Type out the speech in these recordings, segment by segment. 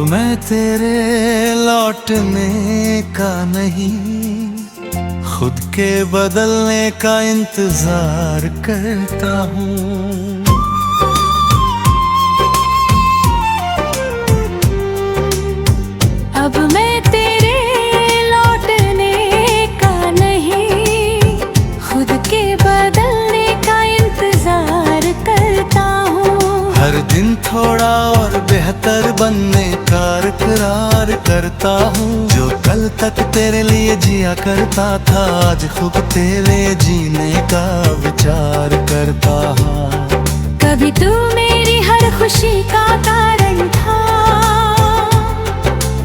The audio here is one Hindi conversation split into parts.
मैं तेरे लौटने का नहीं, खुद के बदलने का इंतजार करता हूँ। अब मैं तेरे लौटने का नहीं, खुद के बदलने का इंतजार करता हूँ। हर दिन थोड़ा और बेहतर बनने का इकरार करता हूँ। जो कल तक तेरे लिए जिया करता था, आज खुद तेरे जीने का विचार करता हूँ। कभी तू मेरी हर खुशी का कारण था,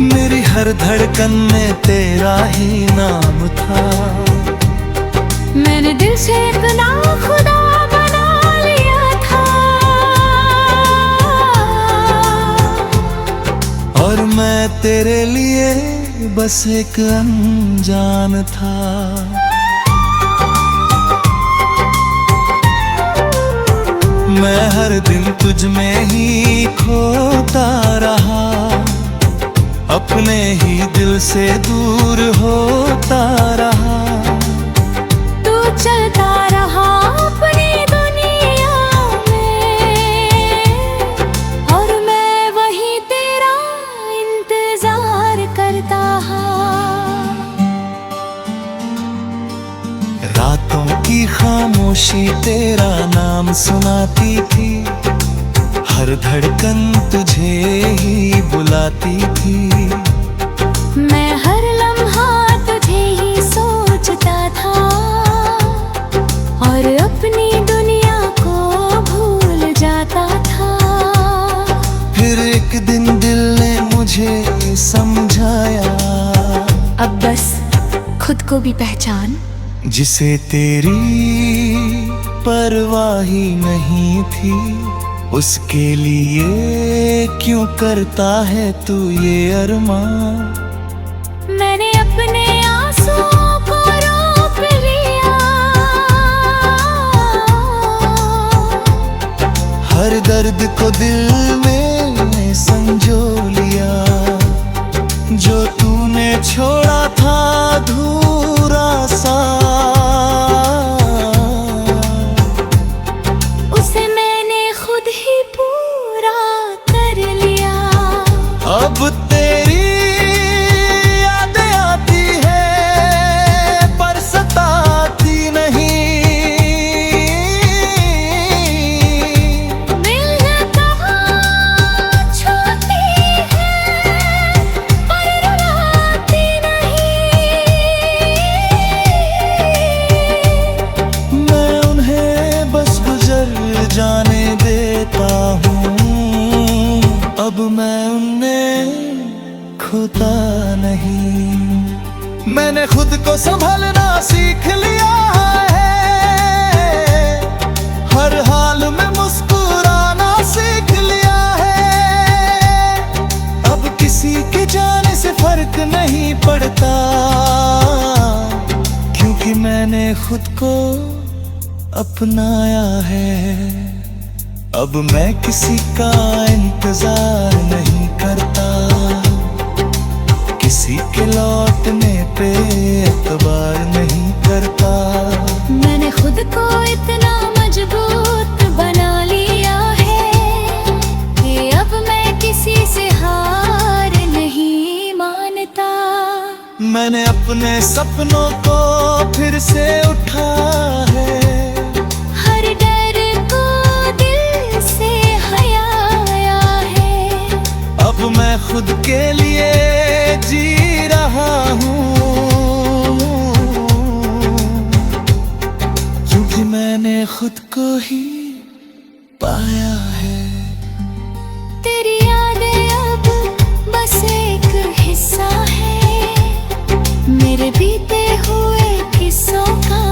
मेरी हर धड़कन में तेरा ही नाम था। मैंने दिल से इतना खुदा बना लिया था, और मैं तेरे लिए बस एक अनजान था। मैं हर दिन तुझ में ही खोता रहा, अपने ही दिल से दूर होता रहा। तू चलता रहा अपनी दुनिया में, और मैं वही तेरा इंतजार करता हाँ। रातों की खामोशी तेरा नाम सुनाती थी, हर धड़कन तुझे ही बुलाती थी। मैं हर लम्हा तुझे ही सोचता था, और अपनी दुनिया को भूल जाता था। फिर एक दिन दिल ने मुझे समझाया, अब बस खुद को भी पहचान। जिसे तेरी परवाह ही नहीं थी, उसके लिए क्यों करता है तू ये अरमान। मैंने अपने आंसुओं को रोक लिया, हर दर्द को दिल में संजो लिया। जो तूने छोड़ा था अधूरा सा, उसे मैंने खुद ही पूरा कर लिया। अब तेरी यादें आती है पर सताती नहीं। मिलना कहाँ छूती है पर रुलाती नहीं। मैं उन्हें बस गुजर जाने देता हूँ, अब मैं उन्हें खोता नहीं। मैंने खुद को संभालना सीख लिया है, हर हाल में मुस्कुराना सीख लिया है। अब किसी के जाने से फर्क नहीं पड़ता, क्योंकि मैंने खुद को अपनाया है। अब मैं किसी का इंतजार नहीं करता, किसी के लौटने पे एतबार नहीं करता। मैंने खुद को इतना मजबूत बना लिया है, कि अब मैं किसी से हार नहीं मानता। मैंने अपने सपनों को फिर से उठा है, हर डर को दिल से हटाया है। अब मैं खुद के लिए जी रहा हूँ, क्योंकि मैंने खुद को ही पाया है। तेरी यादें अब बस एक हिस्सा है, मेरे बीते हुए किस्सों का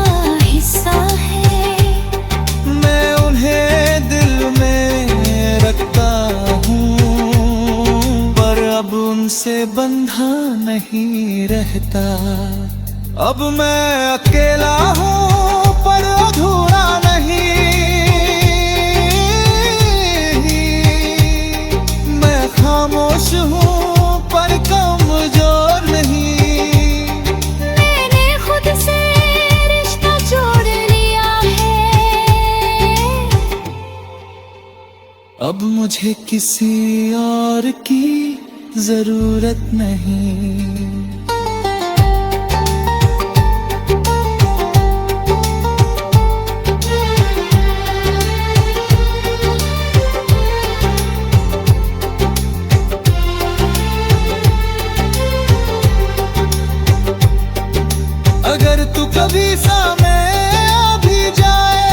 हिस्सा है। मैं उन्हें दिल में रखता हूँ, पर अब उनसे बंधा नहीं रहता। अब मैं अकेला हूँ पर अधूरा नहीं, मैं खामोश हूँ अब मुझे किसी और की जरूरत नहीं। अगर तू कभी सामने आ भी जाए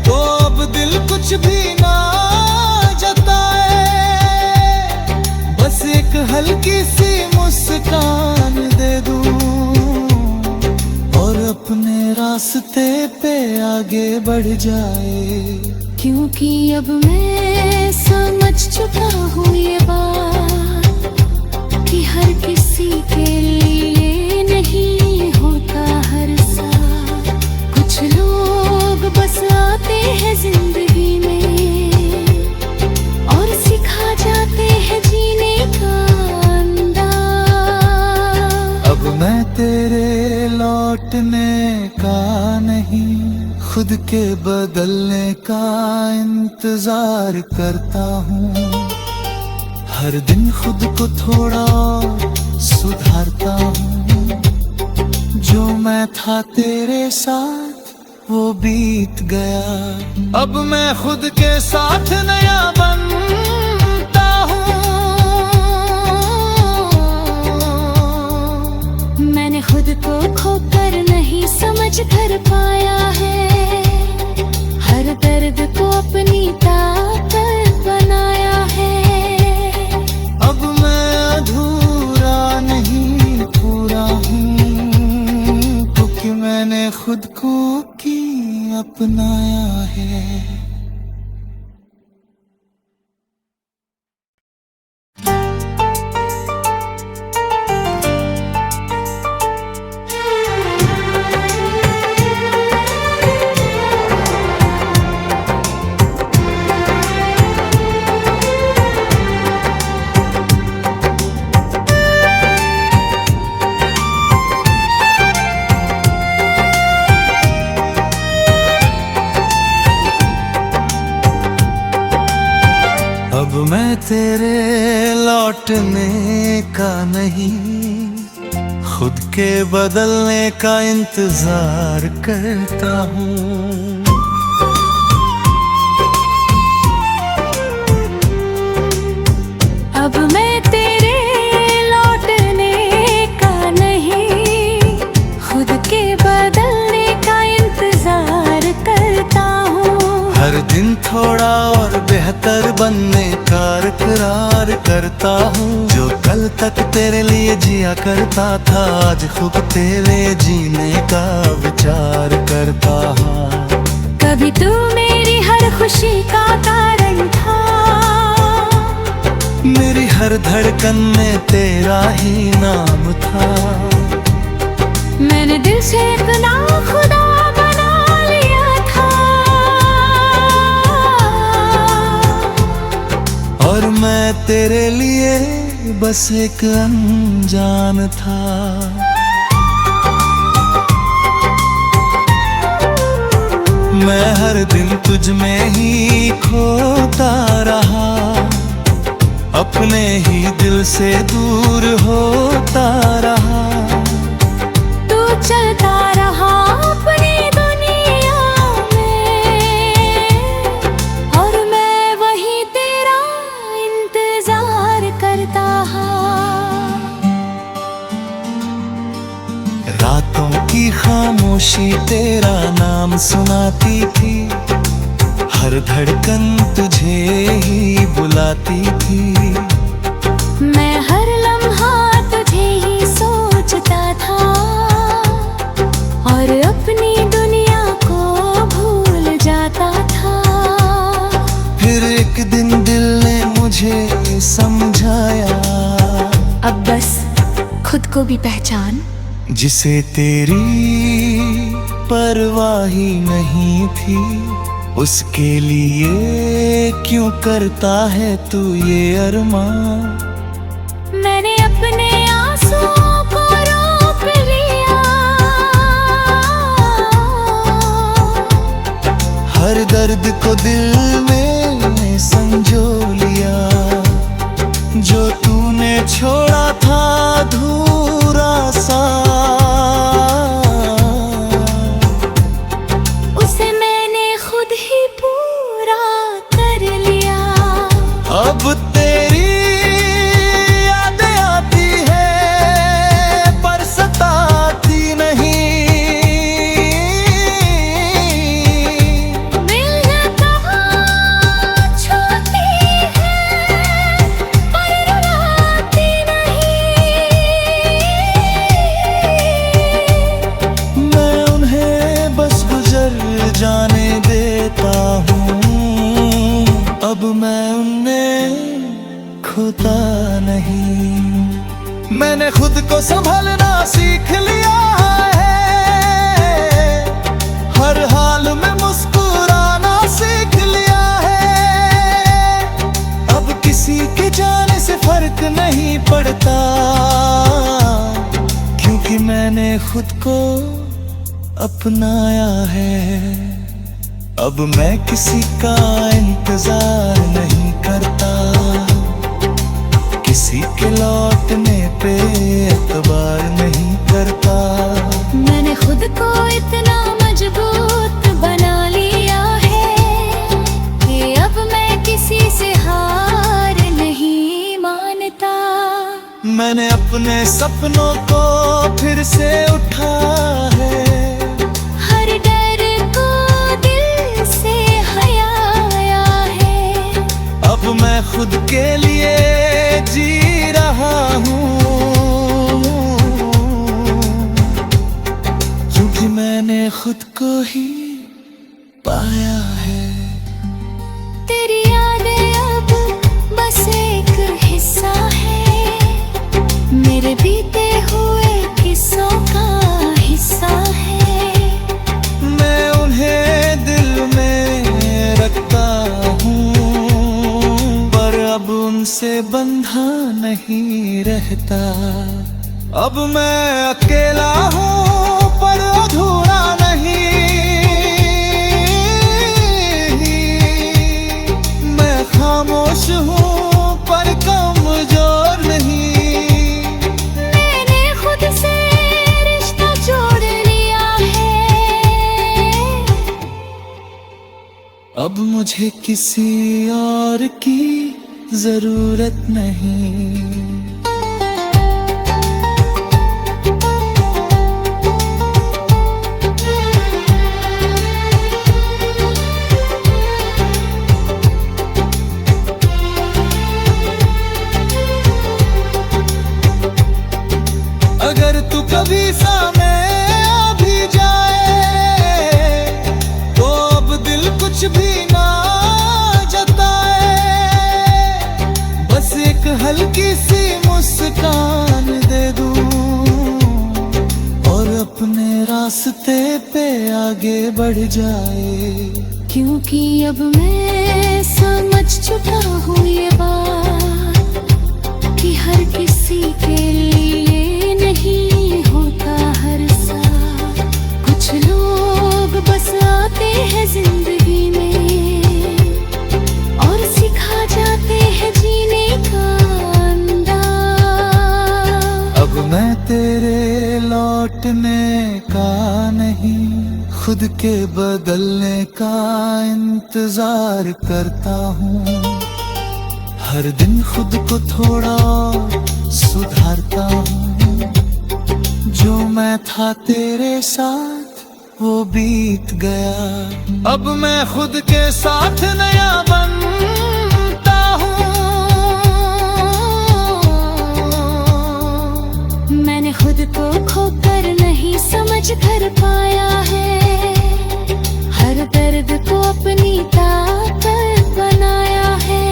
तो अब दिल कुछ भी ना जताए, बस एक हल्की सी मुस्कान दे दूं और अपने रास्ते पे आगे बढ़ जाए। क्योंकि अब मैं समझ चुका हूँ ये बात कि हर किसी के लिए नहीं होता हर साथ। कुछ लोग बस आते हैं जिंदगी में और सिखा जाते हैं जीने का अंदाज। अब मैं तेरे लौटने का नहीं, खुद के बदलने का इंतजार करता हूँ। हर दिन खुद को थोड़ा सुधारता हूँ। जो मैं था तेरे साथ वो बीत गया, अब मैं खुद के साथ नया बनता हूँ। मैंने खुद को खोकर नहीं समझ कर पाया है, हर दर्द को अपनी ताकत बनाया है। अब मैं अधूरा नहीं पूरा हूँ, क्योंकि मैंने खुद को की अपनाया है। अब मैं तेरे लौटने का नहीं, खुद के बदलने का इंतजार करता हूँ। अब मैं तेरे लौटने का नहीं, खुद के बदलने का इंतजार करता हूँ। हर दिन थोड़ा और बेहतर बनने का इकरार करता हूँ। जो कल तक तेरे लिए जिया करता था, आज खुद तेरे जीने का विचार करता हूँ। कभी तू मेरी हर खुशी का कारण था, मेरी हर धड़कन में तेरा ही नाम था। मैंने दिल से इतना खुदा बना लिया था, और मैं तेरे लिए बस एक अनजान था। मैं हर दिन तुझ में ही खोता रहा, अपने ही दिल से दूर होता रहा। तू चलता रहा अपनी दुनिया में, और मैं वही तेरा इंतजार करता हाँ। रातों की खामोशी तेरा नाम सुनाती थी, हर धड़कन तुझे ही बुलाती थी। मैं हर लम्हा तुझे ही सोचता था, और अपनी दुनिया को भूल जाता था। फिर एक दिन दिल ने मुझे समझाया, अब बस खुद को भी पहचान। जिसे तेरी परवाह ही नहीं थी, उसके लिए क्यों करता है तू ये अरमान। मैंने अपने आंसुओं को रोक लिया, हर दर्द को दिल में संजो लिया, जो तूने छोड़ा था अधूरा सा, उसे मैंने खुद ही पूरा कर लिया। अब तेरी यादें आती है पर सताती नहीं, मिलना कहाँ छूती है पर रुलाती नहीं। मैं उन्हें बस गुजर जाने देता हूँ, अब मैं उन्हें खोता नहीं। मैंने खुद को संभलना सीख लिया है, हर हाल में मुस्कुराना सीख लिया है। अब किसी के जाने से फर्क नहीं पड़ता, क्योंकि मैंने खुद को अपनाया है। अब मैं किसी का इंतजार नहीं करता, किसी के लौटने पे एतबार नहीं करता। मैंने खुद को इतना मजबूत बना लिया है कि अब मैं किसी से हार नहीं मानता। मैंने अपने सपनों को फिर से उठा है, हर डर को दिल से हया आया है। अब मैं खुद के लिए जी रहा हूँ, क्योंकि मैंने खुद को ही पाया है। तेरी यादें अब बस एक हिस्सा है, मेरे बीते हुए किस्सों का हिस्सा है। मैं उन्हें दिल में रखता हूँ, पर अब उनसे बंधा नहीं रहता। अब मैं अकेला हूँ पर अधूरा नहीं, मैं खामोश हूँ पर कमजोर नहीं। मैंने खुद से रिश्ता जोड़ लिया है, अब मुझे किसी और की जरूरत नहीं। अगर तू कभी सामने आ भी जाए, तो अब दिल कुछ भी ना जताए। बस एक हल्की सी मुस्कान दे दूं और अपने रास्ते पे आगे बढ़ जाए। क्योंकि अब मैं समझ चुका हूँ ये बात कि हर किसी के लिए नहीं होता हर साथ। कुछ लोग बस आते हैं जिंदगी में और सिखा जाते हैं जीने का अंदाज। अब मैं तेरे लौटने का नहीं, खुद के बदलने का इंतजार करता हूँ। हर दिन खुद को थोड़ा सुधारता हूँ, जो मैं था तेरे साथ वो बीत गया। अब मैं खुद के साथ नया बनता हूँ। मैंने खुद को खोकर नहीं समझ कर पाया है, हर दर्द को अपनी ताकत बनाया है।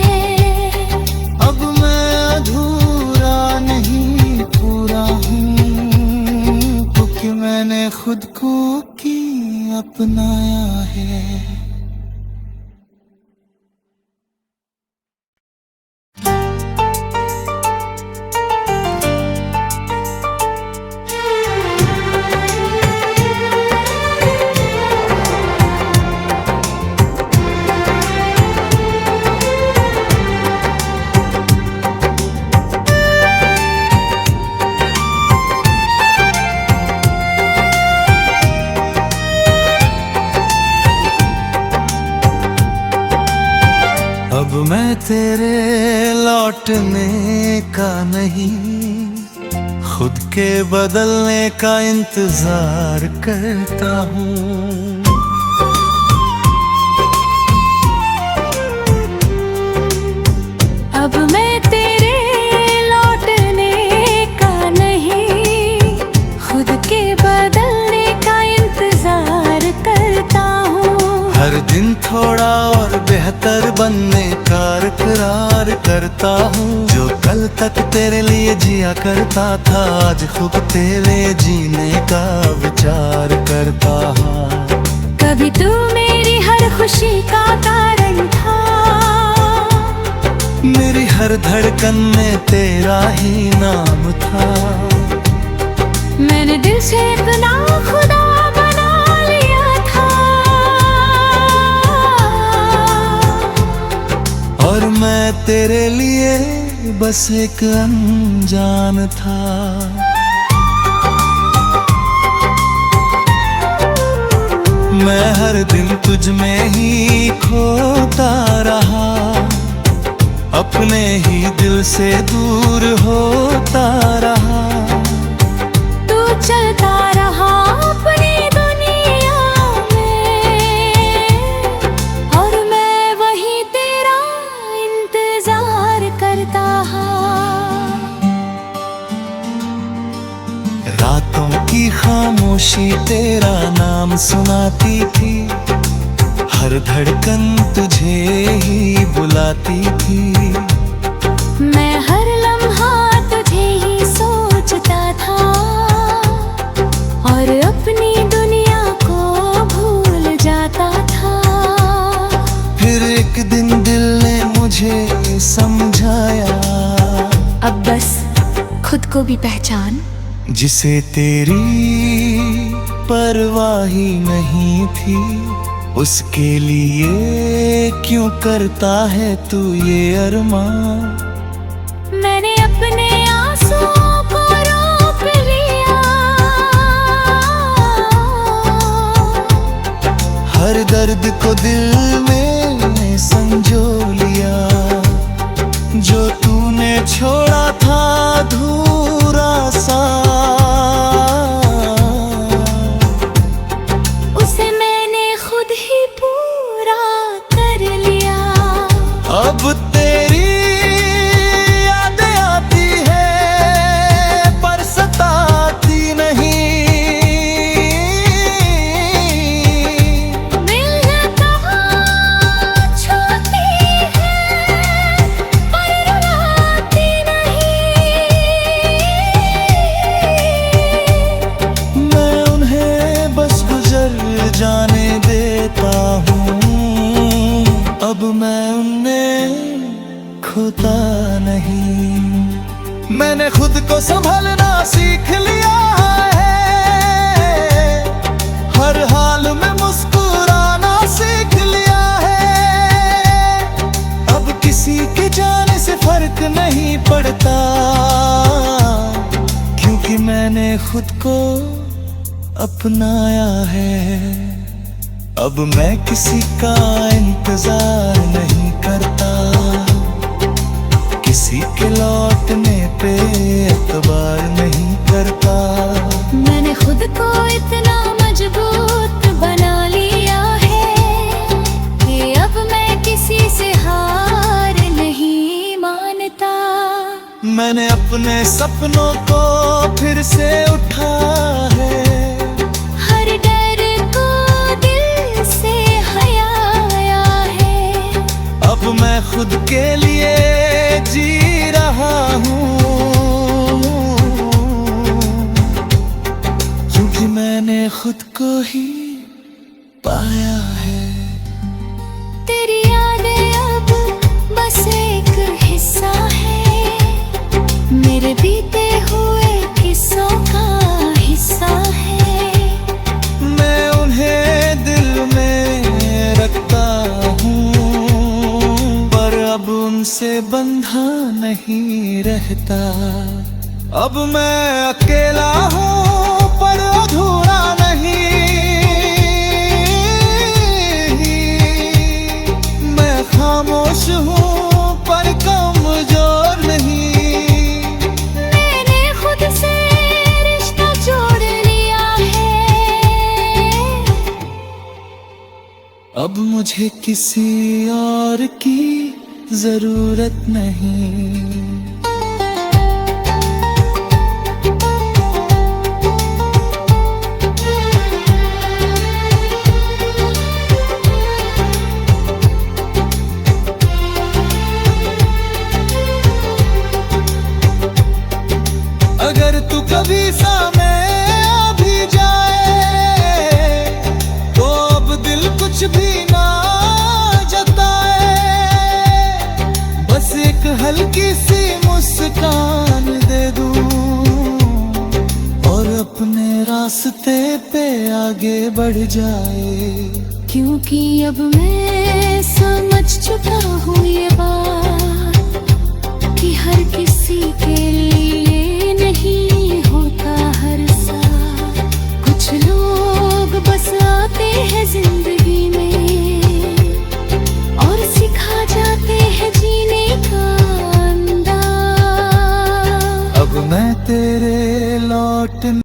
अब मैं अधूरा नहीं पूरा हूँ, क्योंकि मैंने खुद को की अपनाया है। अब मैं तेरे लौटने का नहीं, खुद के बदलने का इंतजार करता हूँ। अब मैं तेरे लौटने का नहीं, खुद के बदलने का इंतजार करता हूँ। हर दिन थोड़ा और बेहतर बनने का इकरार करता हूँ। जो कल तक तेरे लिए जिया करता था, आज खुद तेरे जीने का विचार करता हूँ। कभी तू मेरी हर खुशी का कारण था, मेरी हर धड़कन में तेरा ही नाम था। मैंने दिल से इतना खुदा बना लिया था, और मैं तेरे लिए बस एक अनजान था। मैं हर दिन तुझ में ही खोता रहा, अपने ही दिल से दूर होता रहा। तू चलता रहा अपनी दुनिया में, और मैं वही तेरा इंतजार करता हाँ। रातों की खामोशी तेरा नाम सुनाती थी, हर धड़कन तुझे ही बुलाती थी। मैं हर लम्हा तुझे ही सोचता था, और अपनी दुनिया को भूल जाता था। फिर एक दिन दिल ने मुझे समझाया, अब बस खुद को भी पहचान। जिसे तेरी परवाह ही नहीं थी, उसके लिए क्यों करता है तू ये अरमान। मैंने अपने आंसुओं को रोक लिया, हर दर्द को दिल में संजो लिया। जो तूने छोड़ा था अधूरा सा, उसे मैंने खुद ही पूरा कर लिया। अब तेरी यादें आती है पर सताती नहीं। दिल है कहाँ छूती है पर रुलाती नहीं। मैं उन्हें बस गुजर जाने देता हूँ, अब मैं उन्हें खोता नहीं। मैंने खुद को संभलना सीख लिया है, हर हाल में मुस्कुराना सीख लिया है। अब किसी के जाने से फर्क नहीं पड़ता, क्योंकि मैंने खुद को अपनाया है। अब मैं किसी का इंतजार नहीं करता, किसी के लौटने पे एतबार नहीं करता। मैंने खुद को इतना मजबूत बना लिया है कि अब मैं किसी से हार नहीं मानता। मैंने अपने सपनों को फिर से उठा है, हर डर को दिल से हटाया है। अब मैं खुद के लिए जी रहा हूँ, क्योंकि मैंने खुद को ही पाया है। तेरी यादें अब बस एक हिस्सा है, मेरे बीते हुए किस्सों का हिस्सा है। मैं उन्हें दिल में रखता हूँ, पर अब उनसे बंधा नहीं रहता। अब मैं अकेला हूँ पर अधूरा नहीं, मैं खामोश खामोश हूँ पर कमजोर नहीं। मैंने खुद से रिश्ता जोड़ लिया है। अब मुझे किसी और की जरूरत नहीं। अगर तू कभी सामने आ भी जाए तो अब दिल कुछ भी ना जताए। बस एक हल्की सी मुस्कान दे दूं और अपने रास्ते पे आगे बढ़ जाए। क्योंकि अब मैं समझ चुका हूँ ये बात कि हर किसी के लिए नहीं होता हर साथ। कुछ लोग बस आते हैं जिंदगी में और सिखा जाते हैं जीने का अंदाज। अब मैं तेरे लौट